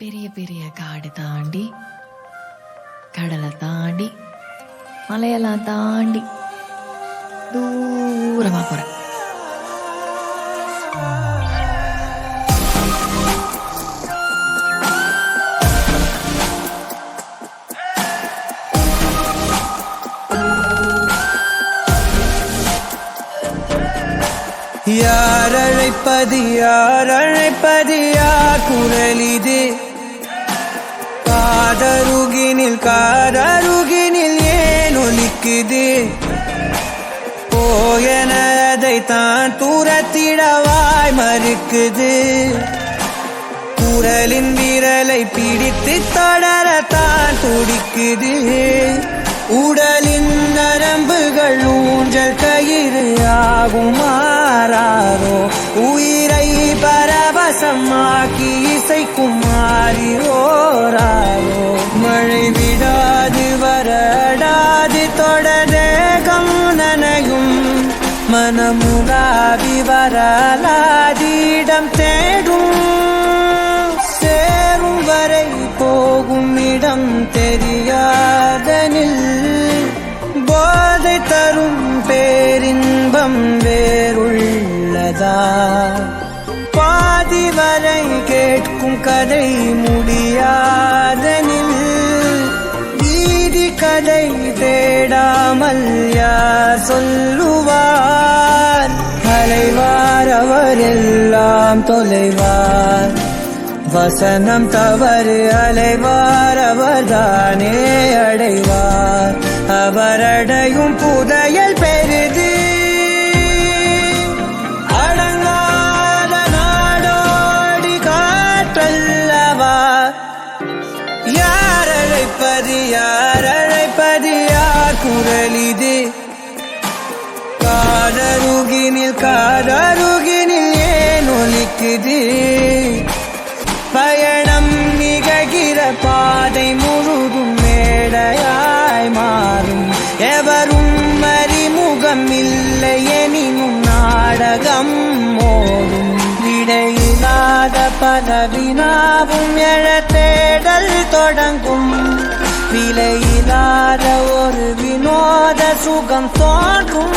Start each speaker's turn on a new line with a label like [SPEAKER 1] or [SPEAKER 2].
[SPEAKER 1] பெரிய பெரிய காடு தாண்டி, கடலை தாண்டி, மலையெல்லாம் தாண்டி தூரமா போறேன்.
[SPEAKER 2] யார் அழைப்பது யார் அழைப்பது யார் குரலிது? காதருகினில் ஏன் ஒலிக்குது? போயன அதைத்தான் தூரத்திடவாய் மறுக்குது. குரலின் விரலை பிடித்து தொடரத்தான் துடிக்குது. உடலின் நரம்புகள் ஊஞ்சல் கயிறு ஆகுமாறாரோ, உயிரை பரவசமாக்கி இசைக்கும் மாறியோராரோ. மழை விடாது வரடாது தொடரேகம் நனையும், மனமுடாவி வரலாதிடம் தேடும். சேரும் வரை போகும் இடம் தெரியாதனில், போதை தரும் பேரின்பம் வேறுள்ளதா? பாதி வரை கேட்கும் கதை முடியாதனில், வீதி கதை தேடாமல் யார் சொல்லுவார்? அலைவார் அவர் எல்லாம் தொலைவார், வசனம் தவறு அலைவார் அவர்தானே அடைவார். அவரடையும் புதையல் பெரிது, அடங்காத நாடோடி காற்றல்லவா. யார் அழைப்பது யார் அழைப்பது யார் குரலிது? காதருகினில் ஏன் ஒலிக்குது? பயணம் நிகழ்கிற பாதை முழுதும் மேடையாய் மாறும். எவரும் அறிமுகம் இல்லை எனினும் நாடகம் ஓடும். விடையில்லாத பல வினாவும் எழ தேடல் தொடங்கும். விலையில்லாத ஒரு வினோத சுகம் தோன்றும்.